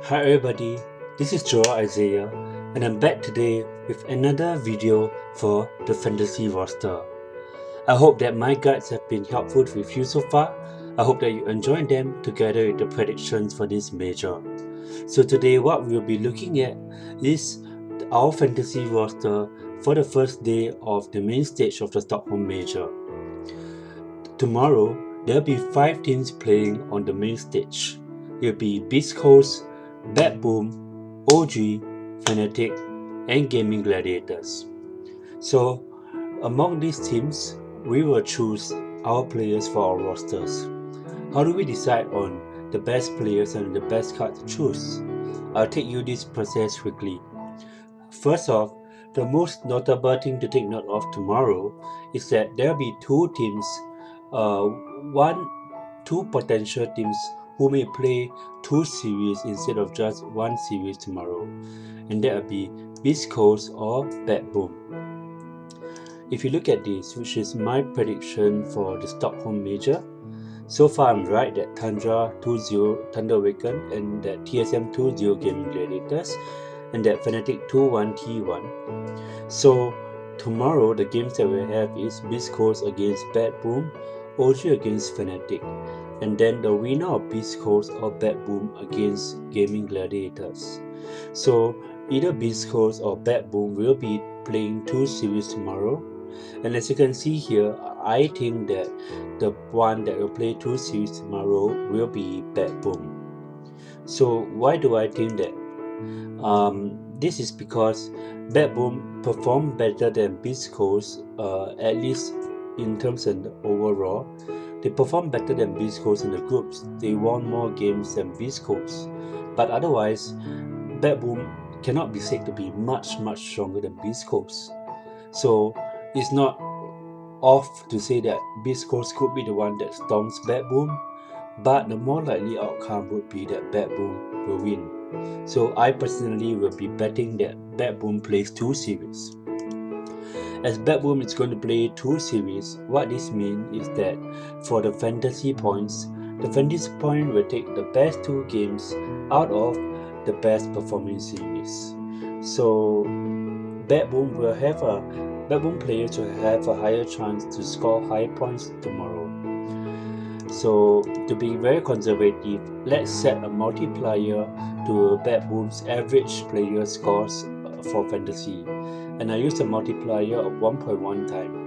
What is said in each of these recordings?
Hi everybody, this is Joel Isaiah and I'm back today with another video for the fantasy roster. I hope that my guides have been helpful with you so far. I hope that you enjoy them together with the predictions for this major. So today what we'll be looking at is our fantasy roster for the first day of the main stage of the Stockholm major. Tomorrow, there'll be 5 teams playing on the main stage. It'll be Beastcoast, BetBoom, OG, Fnatic, and Gaimin Gladiators. So, among these teams, we will choose our players for our rosters. How do we decide on the best players and the best card to choose? I'll take you this process quickly. First off, the most notable thing to take note of tomorrow is that there will be two teams, uh, two potential teams who may play 2 series instead of just 1 series tomorrow, and that will be Beastcoast or BetBoom. If you look at this, which is my prediction for the Stockholm major, so far I'm right that Tundra 2-0 Thunder Awaken and that TSM 2-0 Gaimin Gladiators and that Fnatic 2-1 T1. So tomorrow the games that we have is Beastcoast against BetBoom, OG against Fnatic, and then the winner of Beastcoast or BetBoom against Gaimin Gladiators. So either Beastcoast or BetBoom will be playing 2 series tomorrow, and as you can see here, I think that the one that will play 2 series tomorrow will be BetBoom. So why do I think that? This is because BetBoom performed better than Beastcoast, at least in terms of the overall. They performed better than Beastcoast in the groups. They won more games than Beastcoast. But otherwise, BetBoom cannot be said to be much stronger than Beastcoast. So it's not off to say that Beastcoast could be the one that storms BetBoom, but the more likely outcome would be that BetBoom will win. So I personally will be betting that BetBoom plays 2 series. As BetBoom is going to play 2 series, what this means is that for the fantasy points, the fantasy point will take the best 2 games out of the best performing series. So BetBoom players will have a higher chance to score high points tomorrow. So to be very conservative, let's set a multiplier to BetBoom's average player scores for fantasy, and I use a multiplier of 1.1 times.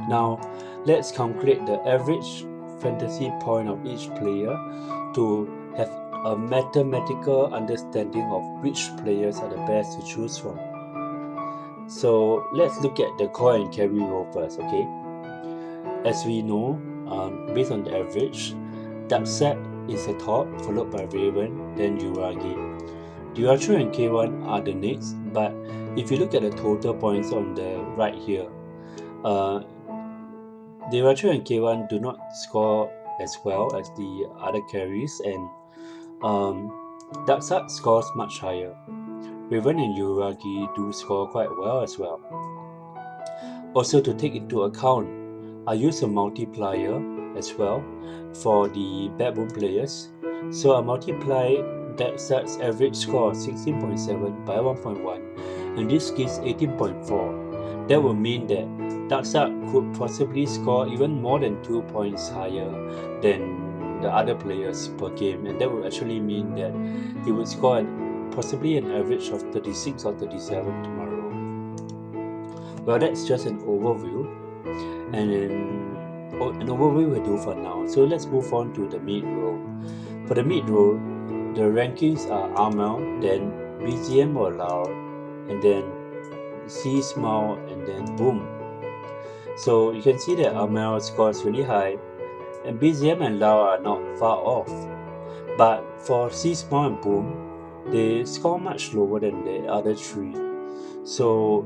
Now let's calculate the average fantasy point of each player to have a mathematical understanding of which players are the best to choose from. So let's look at the core and carry role first, okay? As we know, based on the average, Darkseid is the top, followed by Raven, then Uragi. Duratro and K1 are the next, but if you look at the total points on the right here, Duratro and K1 do not score as well as the other carries, and Darkseid scores much higher. Raven and Uragi do score quite well as well. Also, to take into account, I use a multiplier as well for the BetBoom players. So I multiply Darkseid's average score 16.7 by 1.1, and this gives 18.4. That will mean that Darkseid could possibly score even more than 2 points higher than the other players per game, and that would actually mean that he would score possibly an average of 36 or 37 tomorrow. Well, that's just an overview, and an overview will do for now. So let's move on to the mid row. For the mid row, the rankings are Armel, then BZM or Lau, and then C Smile, and then Boom. So you can see that Armel scores really high, and BZM and Lau are not far off. But for C Smile and Boom, they score much lower than the other 3. So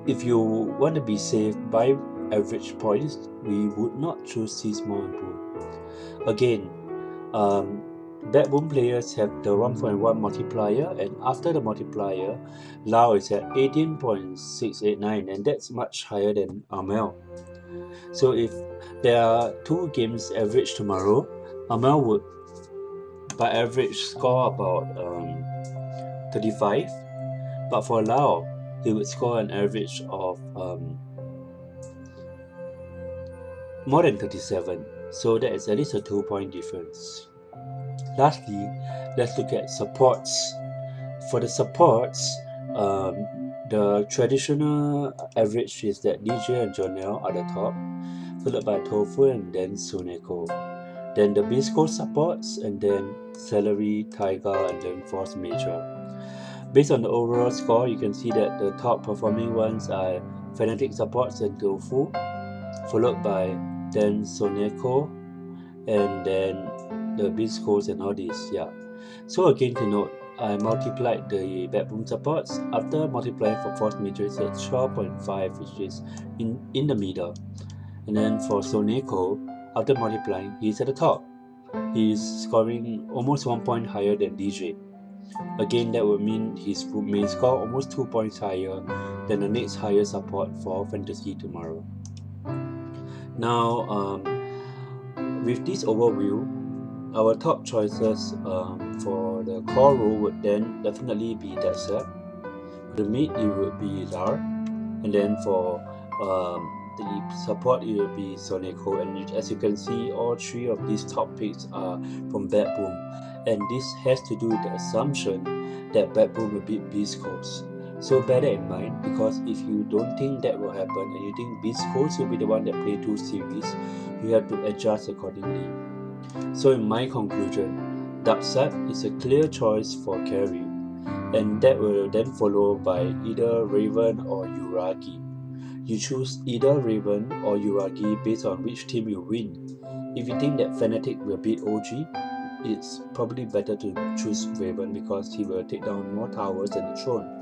if you want to be safe by average points, we would not choose C Small and Boom. Again, BetBoom players have the 1.1 multiplier, and after the multiplier, Lau is at 18.689, and that's much higher than Armel. So if there are 2 games average tomorrow, Armel would by average score about 35, but for Lau, he would score an average of more than 37, so that is at least a 2-point difference. Lastly, let's look at supports. For the supports, the traditional average is that DJ and Jonelle are the top, followed by Tofu and then Suneko. Then the Beastcoast supports, and then Celery, Taiga, and then Force Major. Based on the overall score, you can see that the top performing ones are Fnatic supports and Tofu, followed by then Soneko, and then the Beastcoast and all these. Yeah. So again to note, I multiplied the BetBoom supports. After multiplying for Force Major, it's at 12.5, which is in the middle. And then for Soneko, after multiplying, he's at the top. He's scoring almost 1 point higher than DJ. Again, that would mean his may score almost 2 points higher than the next highest support for Fantasy tomorrow. Now, with this overview, our top choices for the core role would then definitely be Desert. The mid, it would be Lar, and then for the support, it will be Soneko. And as you can see, all three of these top picks are from BetBoom, and this has to do with the assumption that BetBoom will beat Beastcoast. So bear that in mind, because if you don't think that will happen and you think Beastcoast will be the one that play 2 series, you have to adjust accordingly. So in my conclusion, Darkseid is a clear choice for carry, and that will then follow by either Raven or Uragi. You choose either Raven or Uragi based on which team you win. If you think that Fnatic will beat OG, it's probably better to choose Raven because he will take down more towers than the throne.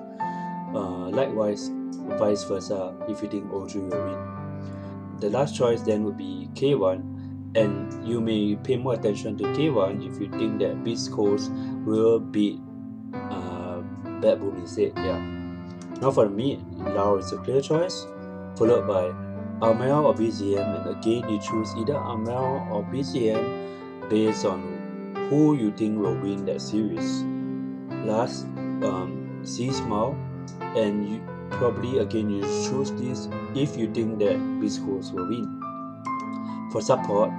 Likewise, vice versa, if you think OG will win. The last choice then would be K1, and you may pay more attention to K1 if you think that Beastcoast will beat BetBoom instead. Yeah. Now for me, Lau is a clear choice, followed by Amel or BZM, and again you choose either Amel or BZM based on who you think will win that series. Last, C-Smile, and you probably again you choose this if you think that Beastcoast will win. For support,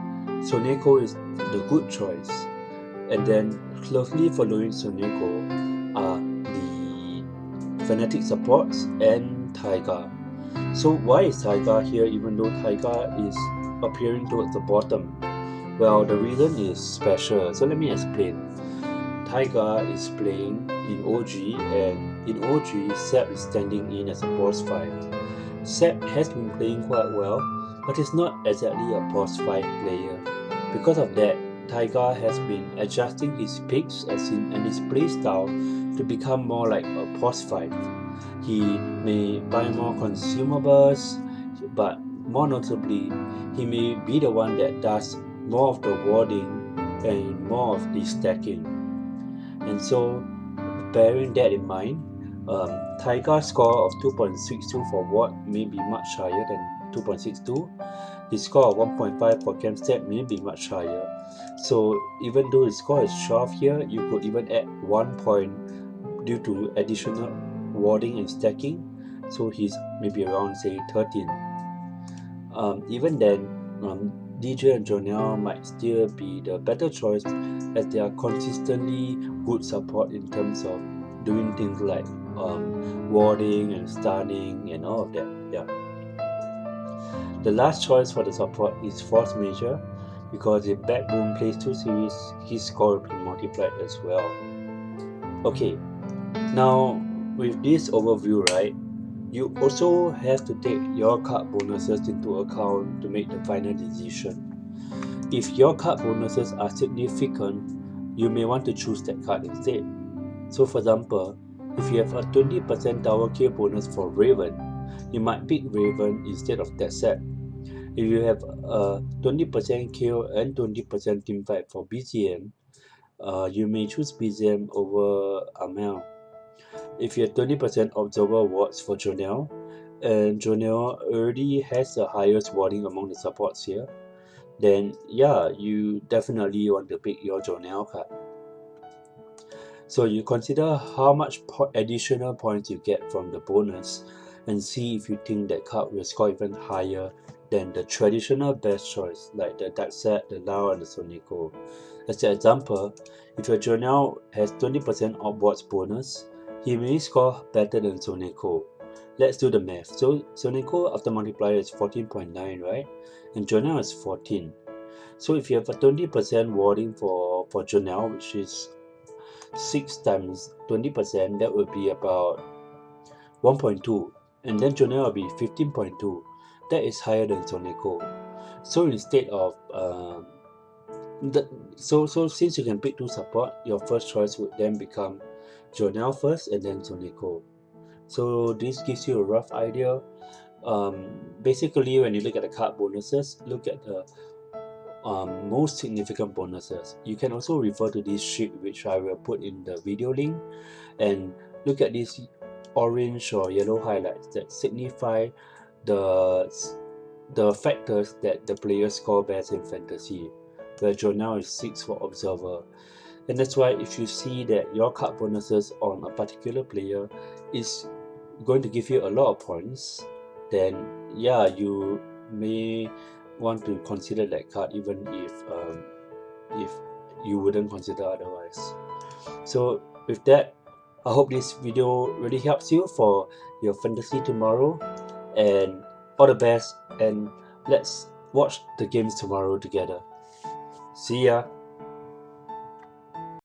Soneko is the good choice, and then closely following Soneko are the Fnatic supports and Taiga. So why is Taiga here even though Taiga is appearing towards the bottom? Well, the reason is special, so let me explain. Taiga is playing in OG, and in OG, Supp is standing in as a boss 5. Supp has been playing quite well, but is not exactly a boss 5 player. Because of that, Taiga has been adjusting his picks and his playstyle to become more like a boss 5. He may buy more consumables, but more notably, he may be the one that does more of the warding and more of the stacking. And so, bearing that in mind, Taiga's score of 2.62 for ward may be much higher than 2.62. His score of 1.5 for campstat may be much higher. So even though his score is 12 here, you could even add 1 point due to additional warding and stacking. So he's maybe around say 13. Even then, DJ and Jonelle might still be the better choice as they are consistently good support in terms of doing things like warding and stunning and all of that. Yeah. The last choice for the support is Force Major, because if BetBoom plays 2 series, his score will be multiplied as well. Okay, now with this overview, right, you also have to take your card bonuses into account to make the final decision. If your card bonuses are significant, you may want to choose that card instead. So for example, if you have a 20% tower kill bonus for Raven, you might pick Raven instead of that set. If you have a 20% kill and 20% teamfight for BZM, you may choose BZM over Amel. If you have 20% observer wards for Jonelle, and Jonelle already has the highest warding among the supports here, then yeah, you definitely want to pick your Jonelle card. So you consider how much additional points you get from the bonus and see if you think that card will score even higher than the traditional best choice like the Darkseid, the Lao and the Sonico. As an example, if your Jonel has 20% outboards bonus, he may score better than Sonico. Let's do the math. So Sonico after multiplier is 14.9, right? And Jonel is 14. So if you have a 20% warding for Jonel, which is 6 times 20%, that would be about 1.2. And then Jonel will be 15.2. That is higher than Sonico. So instead of so since you can pick 2 support, your first choice would then become Jonel first and then Sonico. So this gives you a rough idea. Basically, when you look at the card bonuses, look at the most significant bonuses. You can also refer to this sheet, which I will put in the video link, and look at these orange or yellow highlights that signify the factors that the players score best in fantasy, where Jonel is 6 for observer. And that's why if you see that your card bonuses on a particular player is going to give you a lot of points, then yeah, you may want to consider that card even if you wouldn't consider otherwise. So with that, I hope this video really helps you for your fantasy tomorrow, and all the best, and let's watch the games tomorrow together. See ya.